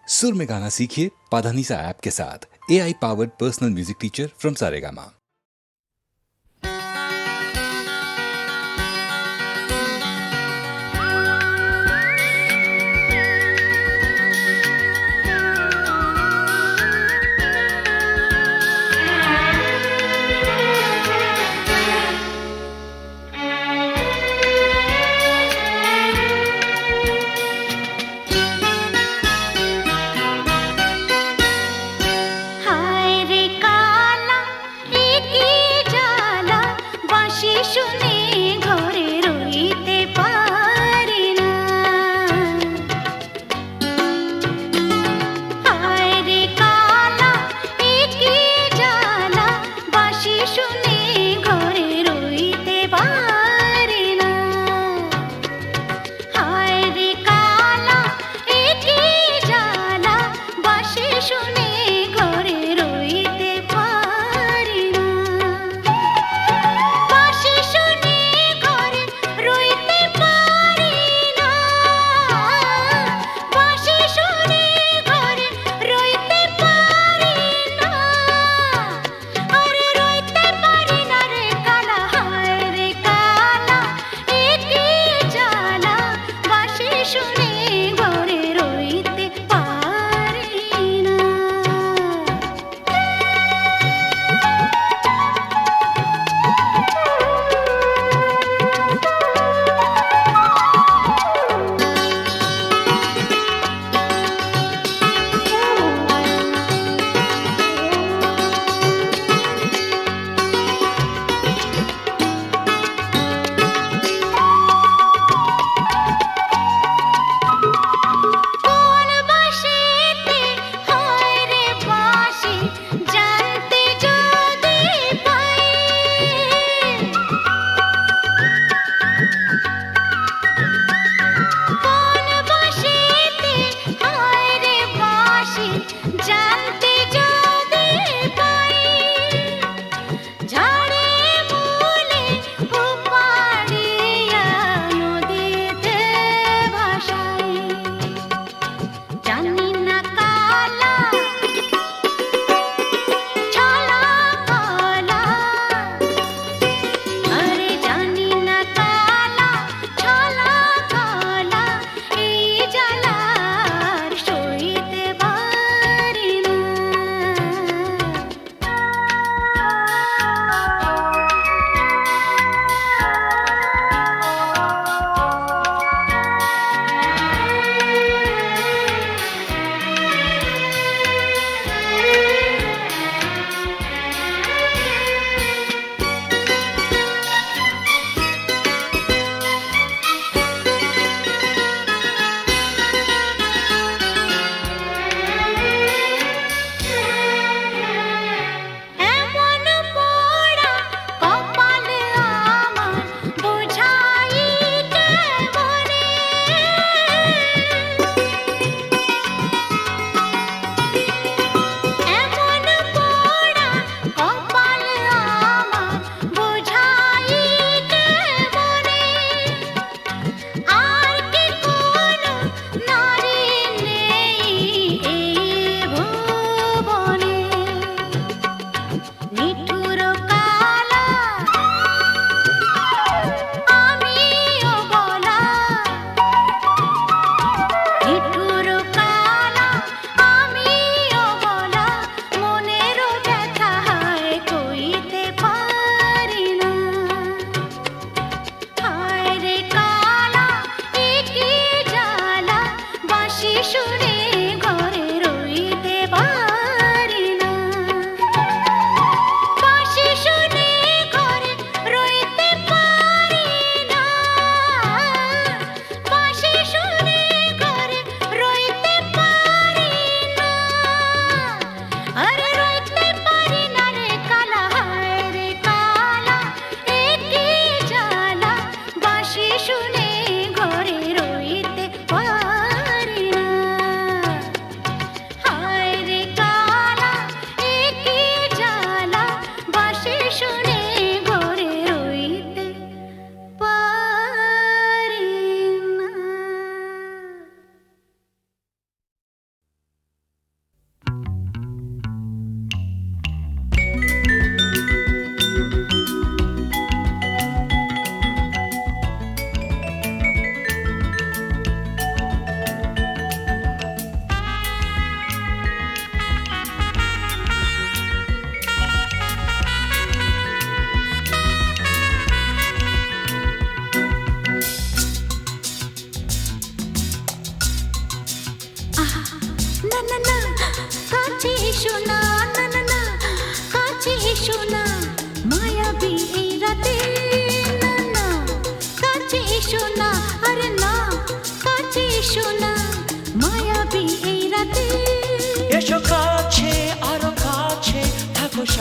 सुर में गाना सीखिए पाधानीसा ऐप के साथ। AI powered personal music teacher from Saregama.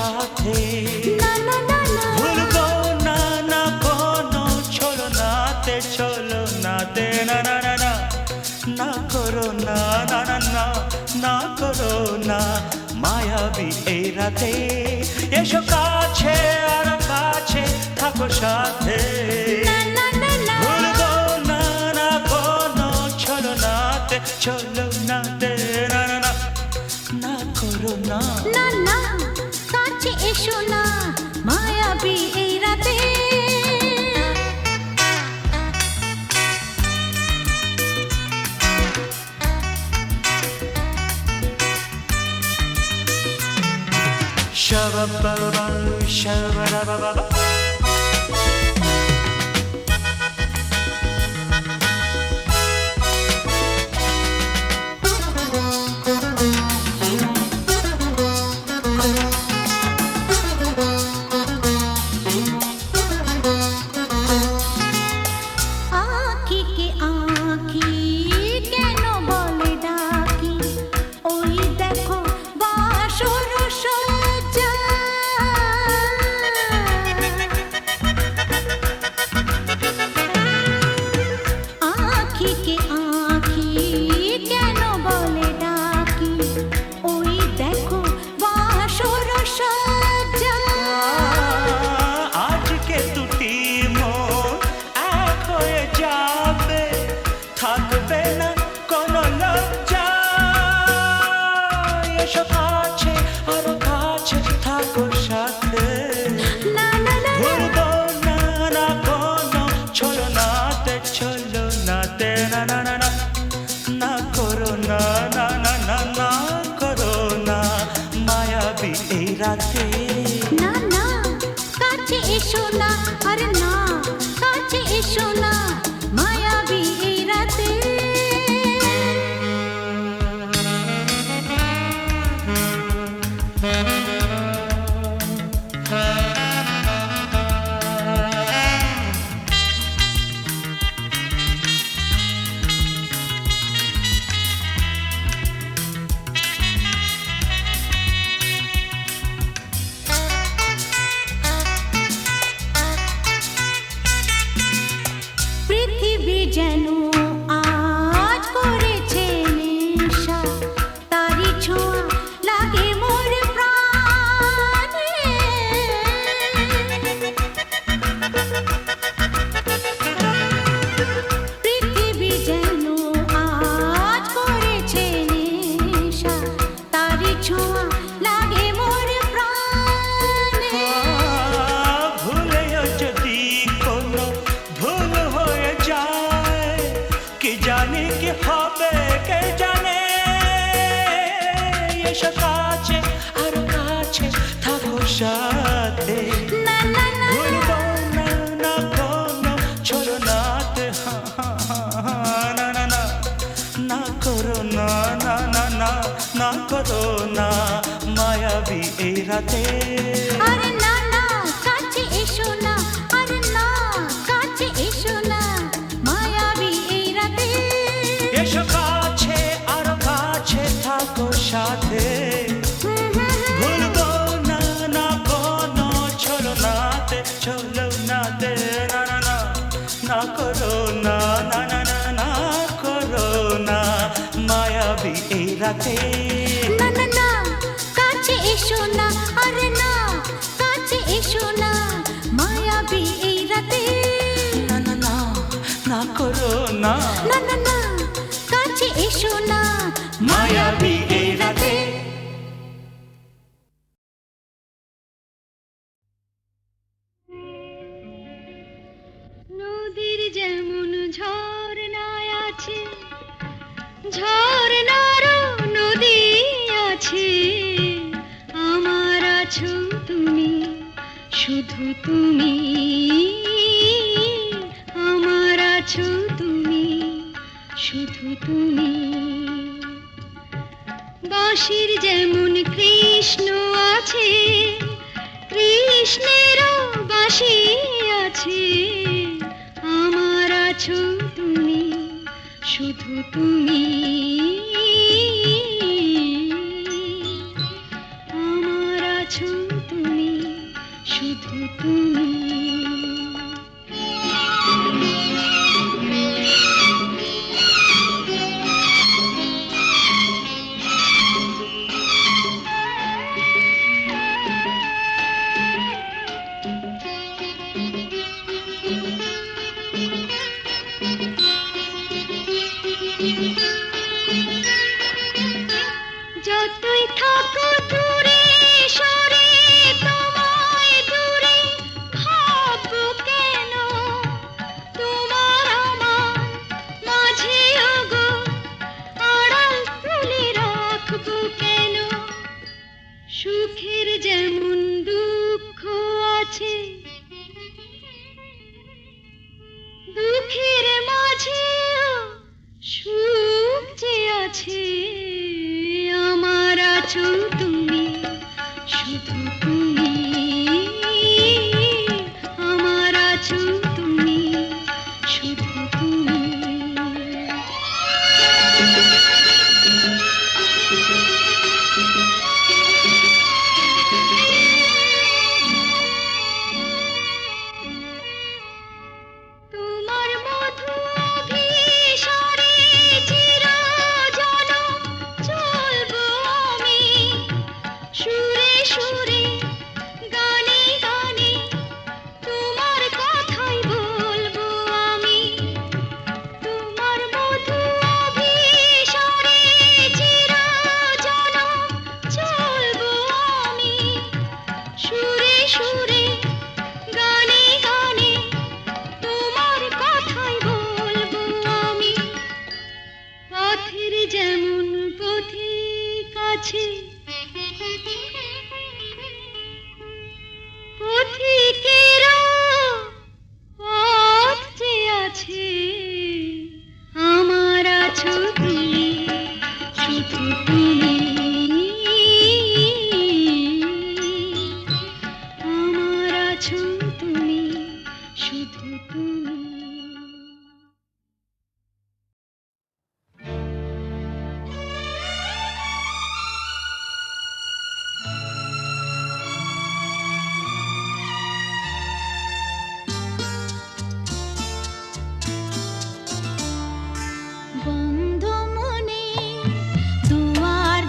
সাথে না না না না ভুলবো না না কোনো ছলনাতে ছলনাতে না না না না না করো না না না না না করো না মায়াবী এই রাতে এসো কাছে আর কাছে থাকো সাথে না না না না ভুলবো না না কোনো ছলনাতে ছলনাতে না না না না করো না না না কাছে এসো না মায়াবী এই রাতে Shabba-ba-ba, shabba-da-ba-ba-ba. আঁখি কে আঁখি কেন বলে ডাকি ওই দেখো বাসর সজ্জা আঁখি কে আঁখি কেন বলে ডাকি ওই দেখো বাসর সজ্জা আজকে দুটি মন এক হয়ে যাবে থাকবে না কোনো লজ্জা এসো কাছে আরো কাছে থাকো সাথে না না না ভুলবো না না কোনো ছলনাতে ছলনাতে না না না না না করো না না না না না করো না মায়াবী এই রাতে না না কাছে এসো না আরে না কাছে এসো না মায়াবী এই রাতে পৃথিবী যেন আজ করেছে নেশা তারি ছোঁয়া লাগে মোর প্রাণে পৃথিবী যেন আজ করেছে নেশা তারি ছোঁয়া লাগে মোর প্রাণে ভুলেও যদি কোনো ভুল হয়ে যায় কি জানি কি হবে কে জানে এসো কাছে আর কাছে থাকো সাথে না না না ভুলবো না না কোনো ছলনাতে না না না না করো না না না না না করো না মায়াবী এই রাতে আরে না না কাছে এসো না আরে না কাছে এসো না মায়াবী এই রাতে এসো কাছে আর কাছে থাকো সাথে ভুলবো না না কোনো ছলনাতে ছলনাতে না না না না করো না না না না না করো না মায়াবী এই রাতে না না না কাছে এসো না আরে না কাছে এসো না মায়াবী এই রাতে না না না না করো না না না না কাছে এসো না মায়াবী এই রাতে নদীর যেমন ঝর্ণায় আছে ঝর্ণারও নদী আছে আমার আছো তুমি শুধু তুমি আমার আছো তুমি শুধু তুমি বাঁশির যেমন কৃষ্ণ আছে কৃষ্ণেরও বাঁশি আছে আমার আছো তুমি শুধু তুমি আমার আছো তুমি যতই থাকো দূরে সরে তোমায় দূরে ভাববো কেন তোমার আমার মাঝে ওগো আড়াল তুলে রাখবো কেন সুখের যেমন দুঃখ আছে দুঃখের মাঝেও সুখ যে আছে আমার আছো তুমি শুধু তুমি আমার আছো তুমি শুধু তুমি তোমার মধু অভিসারে চিরজনম চলবো আমি সুরে সুরে গানে গানে তোমার কথাই বলবো আমি তোমার মধু অভিসারে চিরজনম চলবো আমি সুরে সুরে গানে গানে তোমার কথাই বলবো আমি পথের যেমন পথিক আছে পথিকেরও পথ যে আছে আমার আছো তুমি শুধু তুমি আমার আছো তুমি শুধু তুমি বন্ধ মনে দুয়ার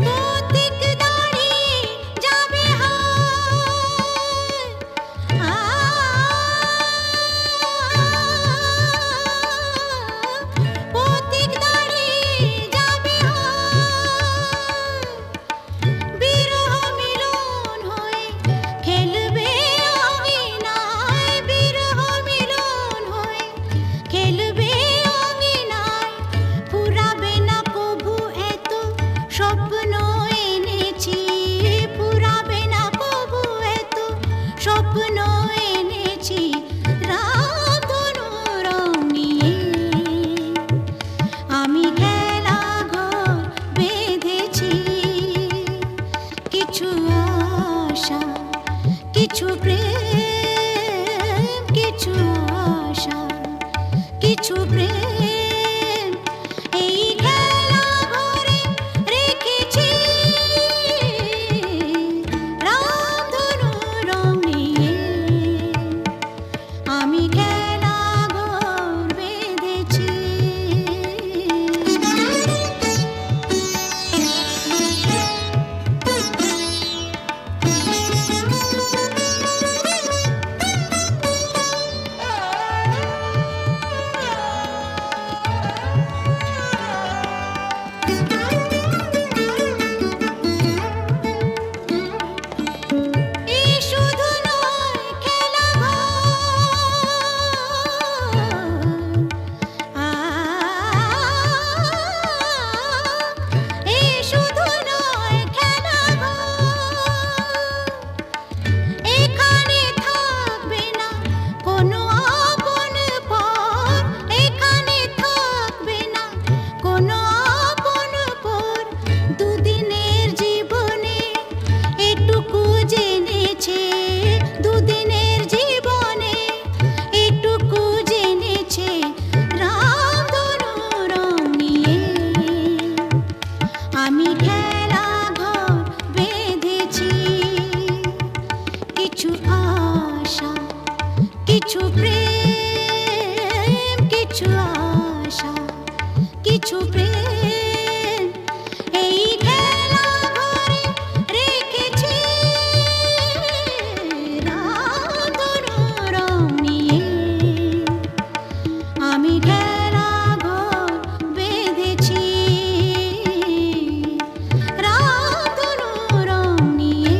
পথিক দাঁড়িয়ে যাবে পথিক দাঁড়িয়ে যাবে বিরহ মিলন হয়ে খেলবে অঙ্গিনায়, বিরহ মিলন হয়ে খেলবে অঙ্গিনায়, ফুরাবে না কভু এত স্বপ্ন এনেছি, ফুরাবে না কভু এত স্বপ্ন এনেছি, রামধনু রং নিয়ে আমি খেলা ঘর বেঁধেছি, কিছু আশা কিছু প্রেম, কিছু আশা কিছু প্রেম, এই খেলা ঘরে রেখেছি, রামধনু রং নিয়ে আমি খেলা ঘর বেঁধেছি। এই শুধু নয় খেলা এই শুধু নয় খেলা এখানে থাকবে না কোনো আপন পর, এখানে থাকবে না কোনো আপন পর, দুদিনের জীবনে এটুকু জেনেছে, দুদিনের জীবনে এটুকু জেনেছে, রামধনু রং নিয়ে আমি খেলা ঘর বেঁধেছি, কিছু আশা কিছু প্রেম, কিছু আশা কিছু প্রেম, এই খেলা ঘরে রেখেছি, রামধনু রং নিয়ে আমি খেলা ঘর বেঁধেছি, রামধনু রং নিয়ে।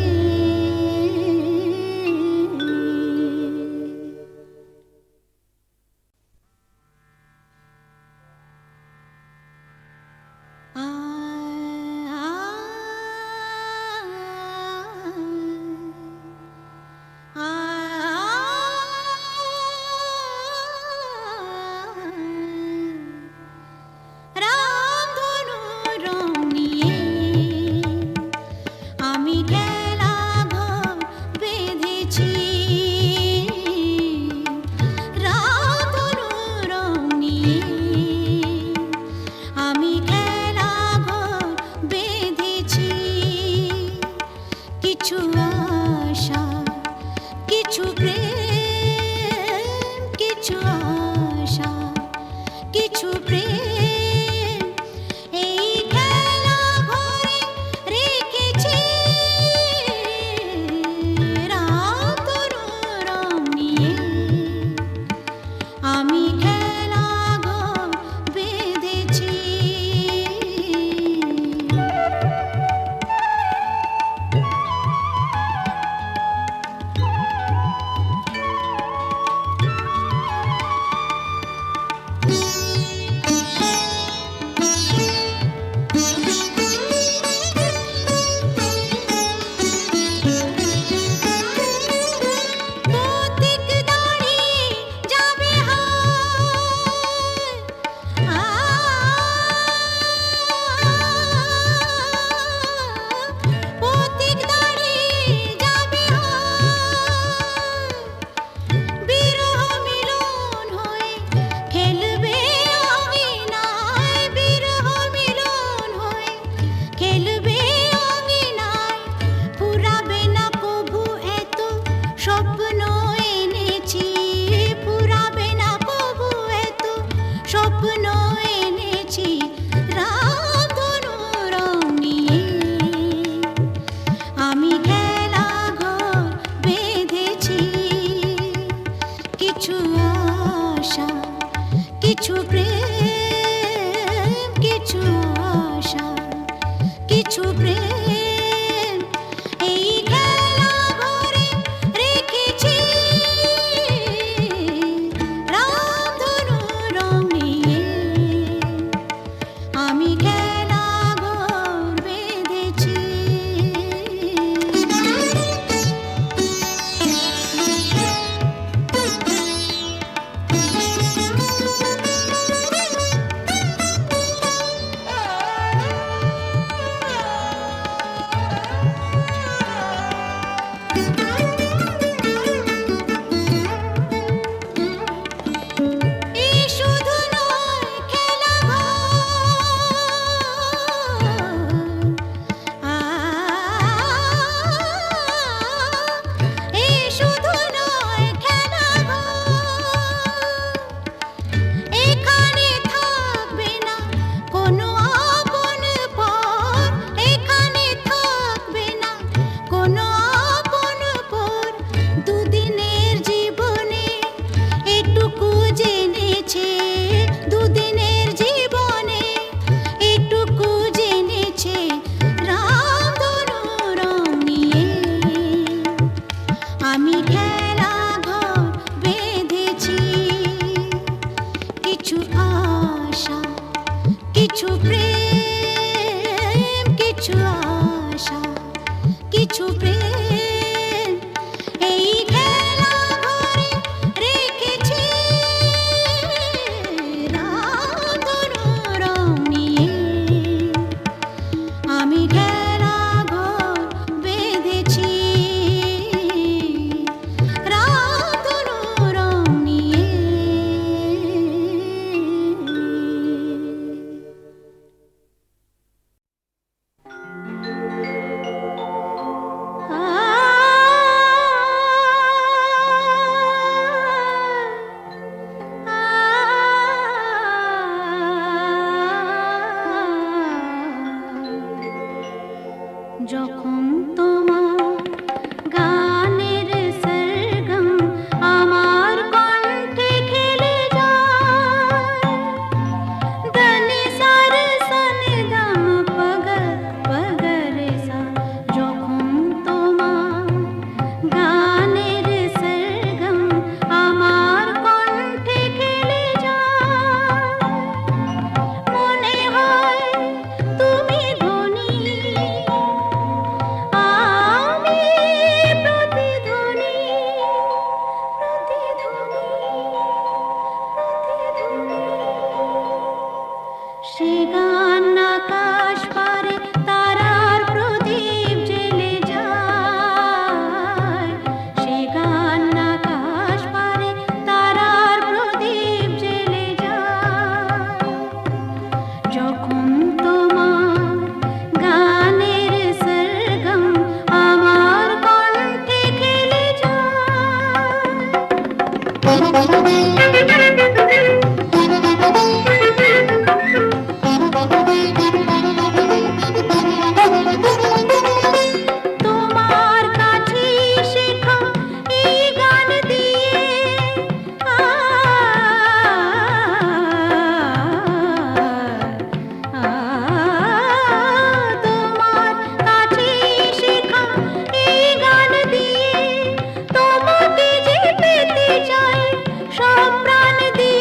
কিছু আশা, কিছু প্রেম, কিছু আশা, কিছু প্রেম, এই খেলা ঘরে রেখেছি রামধনু রং নিয়ে। আমি খেলা ঘর বেঁধেছি। এই শুধু নয় খেলা এই শুধু নয় খেলা এখানে থাকবে না কোনো আপন পর, এখানে থাকবে না কোনো আপন পর। দুদিনের জীবনে এটুকু জেনেছে, দুদিনের জীবনে এটুকু জেনেছে রামধনু রং নিয়ে। আমি খেলা ঘর বেঁধেছি। কিছু আশা, কিছু প্রেম, কিছু আশা, কিছু প্রেম, এই খেলা ঘরে রেখেছি রামধনু রং নিয়ে। আমি খেলা ঘর বেঁধেছি রামধনু রং নিয়ে। যখন তোমার গানের সরগম আমার কণ্ঠে খেলে যায়, দনি সার সনি দম পগ পগ রে সা। যখন তোমার গানের সরগম আমার কণ্ঠে খেলে যায়, মনে হয় তুমি ধনী, আমি প্রতিধ্বনি, প্রতিধ্বনি, প্রতিধ্বনি। সে গান আকাশ পারে তারার প্রদীপ জ্বেলে যায়, সে গান আকাশ পারে তারার প্রদীপ জ্বেলে যায়। যখন তোমার গানের সরগম আমার কণ্ঠে খেলে তোমার কাছে শেখা এই গান দিয়ে তোমার কাছে শেখা এই গান দিয়ে তোমাকে যে পেতে চাই সব প্রাণ দিয়ে।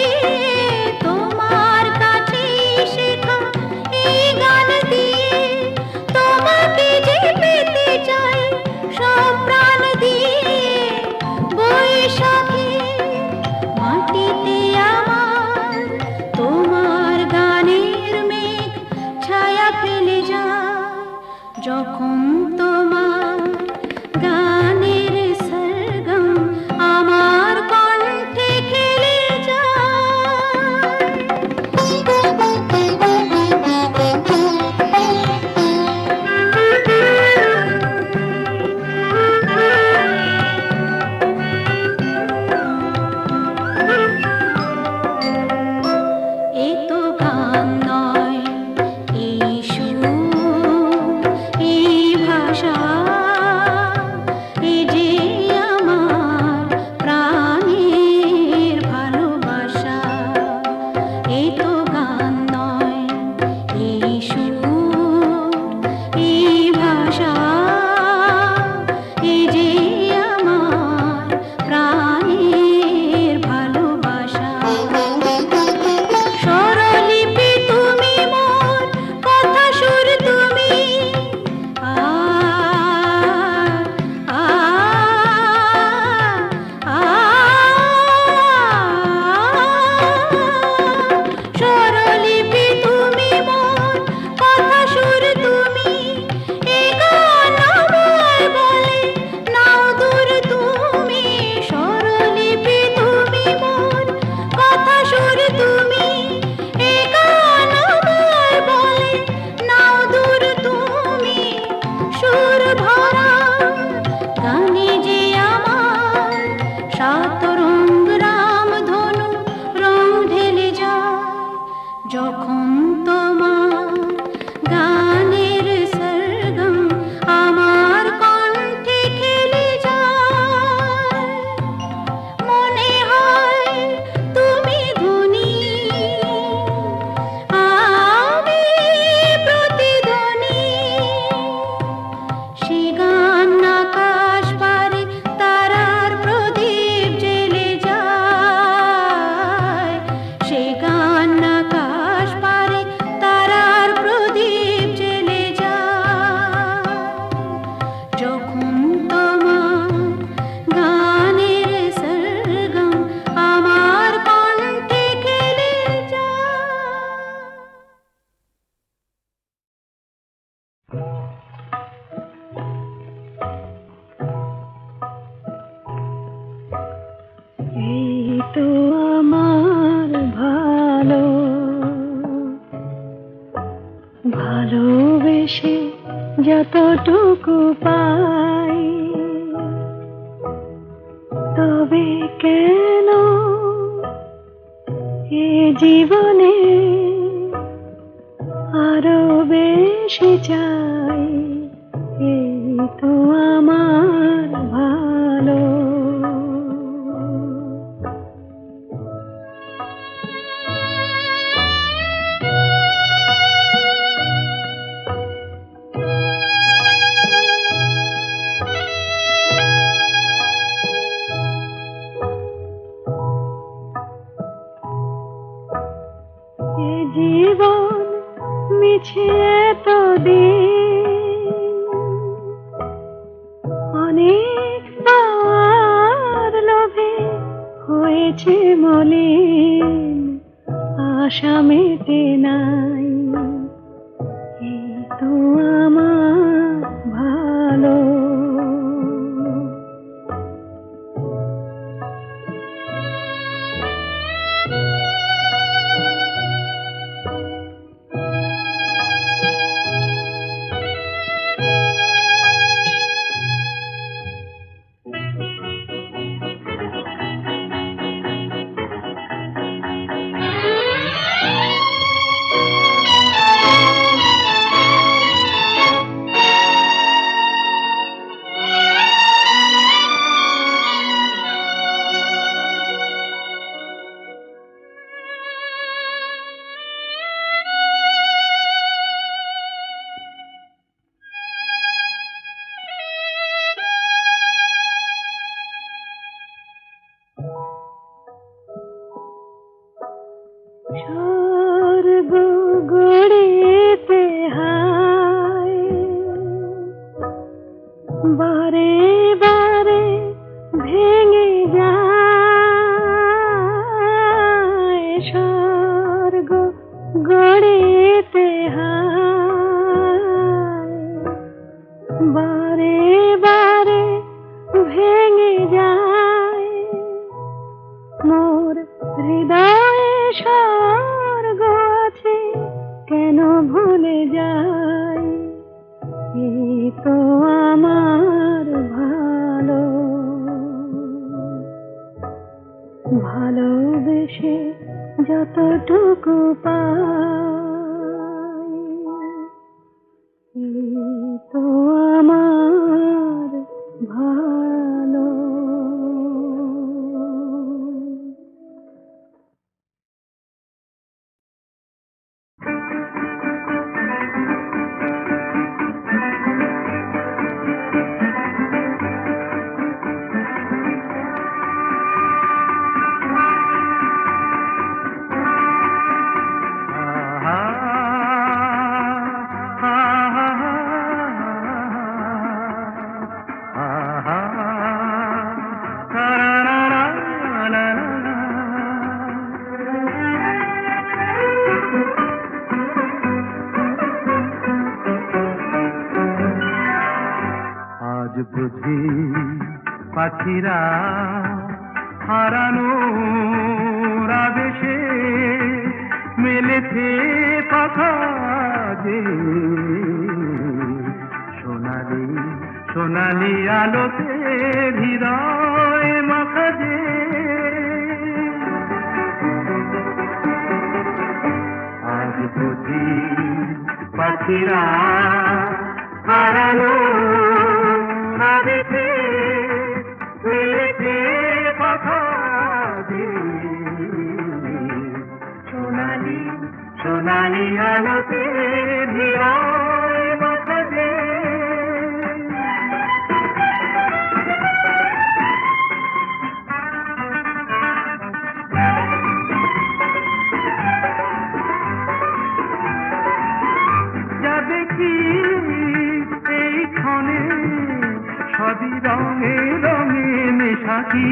তো আমার ভালো, ভালোবেসে যতটুকু পাই, তবে কেন এ জীবনে আরো বেশি চাই, এই তো আমার ভালো। এ জীবন মিছে তো দিন, অনেক পাওয়ার লোভে হয়েছে মলিন, আশা মেটে নাই, এই তো আমার ভালো। স্বর্গ গড়িতে হায়, বারে বারে ভেঙে যায়, স্বর্গ গড়িতে হায়, বারে বারে ভেঙে যায়, মোর হৃদয়ে স্বর্গ আছে কেন ভুলে যাই, এই তো আমার ভালো, ভালোবেসে যতটুকু পাই, এই তো আমার ভালো। আজ বুঝি পাখিরা হারানো আবেশে মেলেছে পাখা যে, সোনালি সোনালি আলোতে হৃদয় মাখা যে, আজ বুঝি পাখিরা হারানো আবেশে মেলেছে পাখা যে, সোনালি সোনালি আলোতে হৃদয় মাখা যে। যা দেখি এই ক্ষণে সবই রঙে রঙে মেশাকি,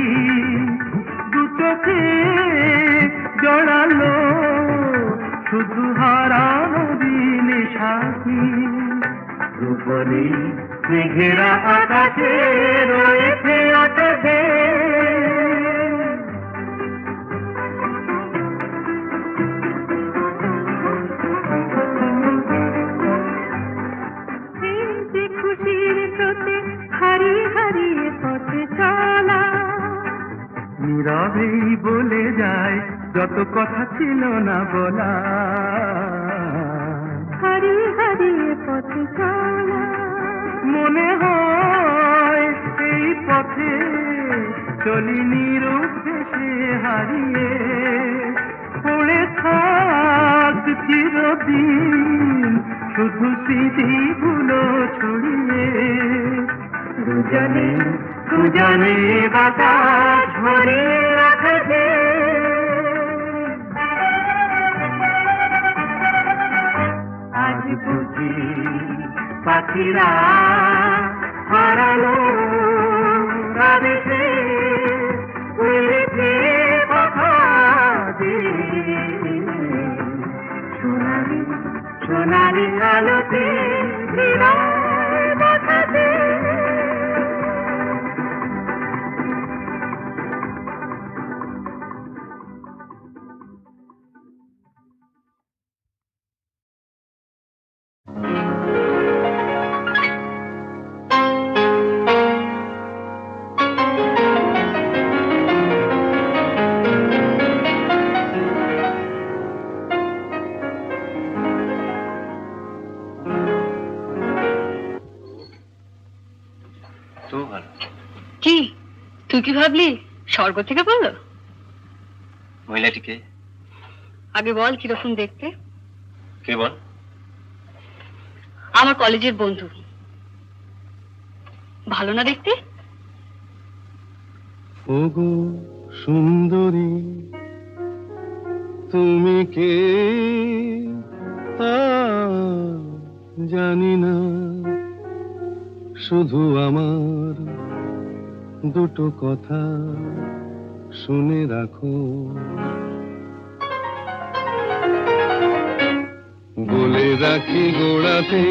দু চোখে জড়ালো শুধু হারানো দিনে সাথী, রূপলি মেঘেরা আকাশে রয়েছে আকাশে, যায় যত কথা ছিল না বলা। হারিয়ে হারিয়ে পথে চলা, মনে হয় এই পথে চলি নিরুদ্দেশে হারিয়ে, পড়ে থাক চিরদিন শুধু স্মৃতিগুলো ছড়িয়ে। দুজনে দুজনে বাতাস ভরিয়ে রাখবে, আজ বুঝি পাখিরা হারালো আবেশে উড়েছে কথা দিয়ে। সোনালি সোনালি আলোতে বিরায় বাতাসে। কি তুই কি ভাবলি স্বর্গ থেকে বললো? মহিলাটিকে আগে বল কিরকম দেখতে। কে বল? আমার কলেজের বন্ধু। ভালো না দেখতে? ওগো সুন্দরী তুমি কে তা জানি না, শুধু আমার দুটো কথা শুনে রাখো। বলে রাখি গোড়াতে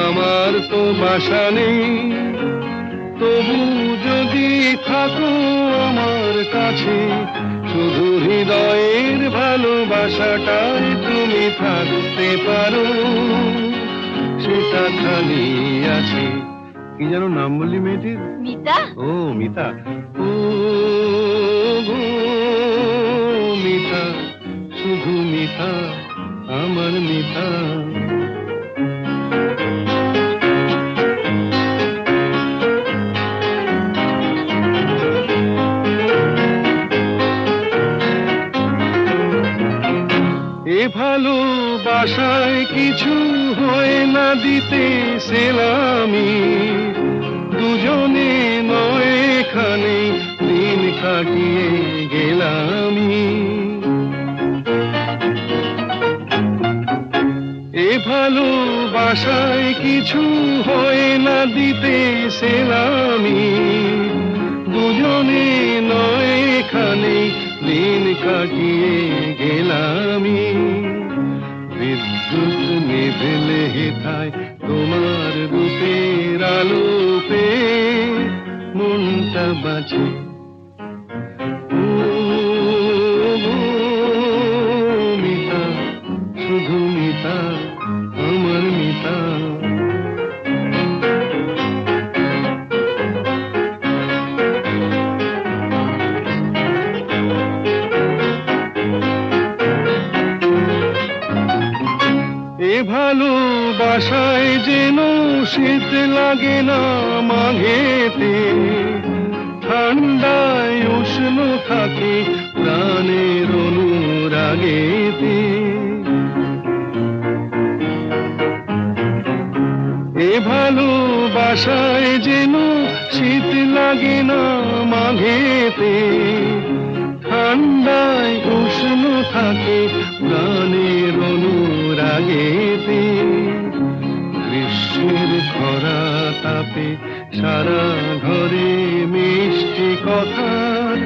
আমার তো বাসা নেই, তবু যদি থাকো আমার কাছে, শুধু হৃদয়ের ভালোবাসাটাই তুমি থাকতে পারো, সেটা খালি আছে। কি যেন নাম বললি মেয়েটির? মিতা। ও মিতা। ও গো মিতা, শুধু মিতা, আমার মিতা। এ ভালোবাসায় কিছু হয় না দিতে সেলামি, দুজনে নয় এখানে দিন কাটিয়ে গেলামি। এ ভালোবাসায় কিছু হয় না দিতে সেলামি, দুজনে নয় এখানে দিন কাটিয়ে গেলামি। বিদ্যুৎ নিভেলে হেথায় তোমার রূপের আলো পেয়ে মনটা বাঁচে। ও গো মিতা, শুধু মিতা, আমার মিতা। এ ভালোবাসায় যেন শীত লাগে না মাঘেতে, ঠান্ডায় উষ্ণ থাকে প্রাণের অনুরাগেতে। এ ভালোবাসায় যেন শীত লাগে না মাঘেতে, ঠান্ডায় উষ্ণ থাকে প্রাণের অনুরাগেতে। গ্রীষ্মের খরা তাপে সারা ঘরে মিষ্টি কথার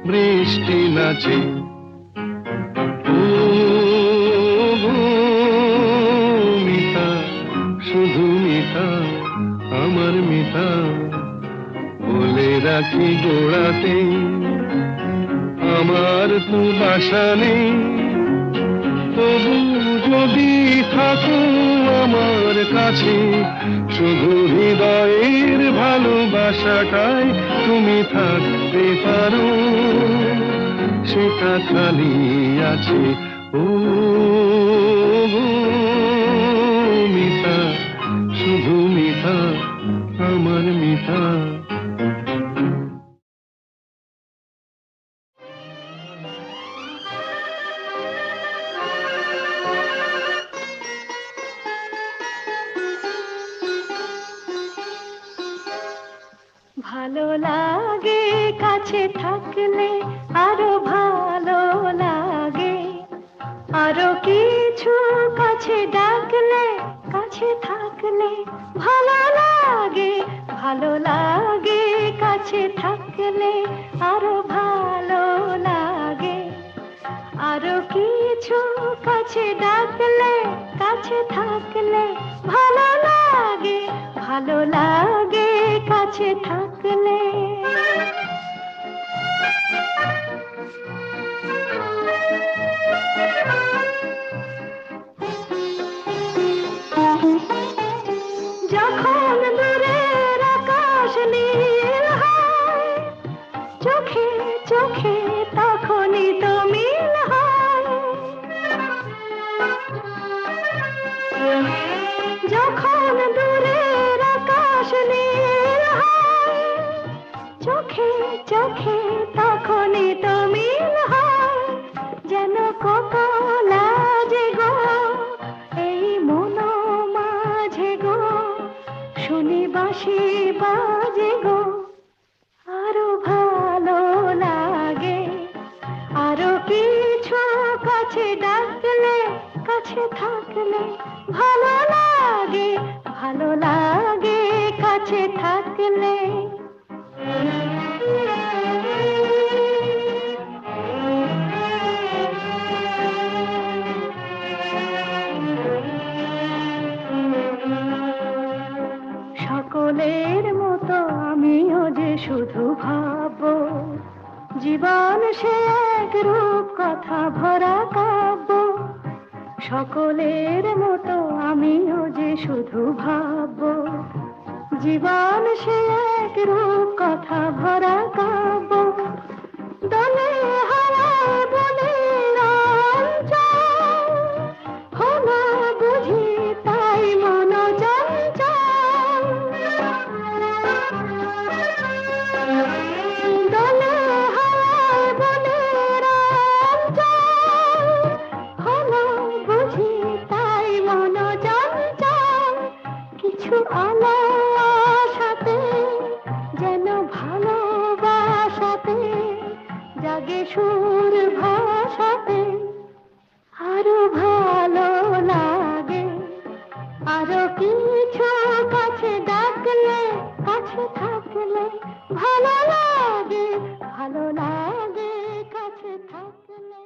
বৃষ্টি নাচে। ও গো মিতা, শুধু মিতা, আমার মিতা। বলে রাখি গোড়াতে আমার তো বাসা নেই, তবু যদি থাকো আমার কাছে, শুধু হৃদয়ের ভালোবাসাটাই তুমি থাকতে পারো, সেটা খালি আছে। ও মিতা, শুধু মিতা, আমার মিতা। ভালো লাগে কাছে থাকলে, আরো ভালো লাগে, আরো কিছু কাছে ডাকলে, কাছে থাকলে ভালো লাগে, ভালো লাগে কাছে থাকলে, আরো ভালো লাগে, আরো কিছু কাছে ডাকলে, কাছে থাকলে ভালো লাগে, ভালো লাগে কাছে থাকলে। যখন দূরের আকাশ নীল হয়, চোখে চোখে তখনই তো মিল হয়। যখন দূরের আকাশ নীল হয়, চোখে চোখে তখনই তো মিল হয়। যেন কত লাজে গো এই মন মাঝে গো, শুনি বাঁশি বাজে গো, আরো ভালো লাগে, আরো কিছু কাছে ডাকলে, কাছে থাকলে ভালো লাগে, ভালো লাগে কাছে থাকলে। সকলের মতো আমিও যে শুধু ভাববো, জীবন সে এক রূপ কথা ভরা কাব্য। সকলের মতো আমিও যে শুধু ভাববো, জীবন সে এক রূপ কথা ভরা কাব্য। দলে হারায় বলে রঞ্জন, হলো বুঝি তাই মন চঞ্চল। দলে হারায় বলে রঞ্জন, হলো বুঝি তাই মন চঞ্চল। কিছু আশাতে যেন ভালোবাসাতে জাগে সুর ভাষাতে, আরো ভালো লাগে, আরো কিছু কাছে ডাকলে, কাছে থাকলে ভালো লাগে, ভালো লাগে কাছে থাকলে।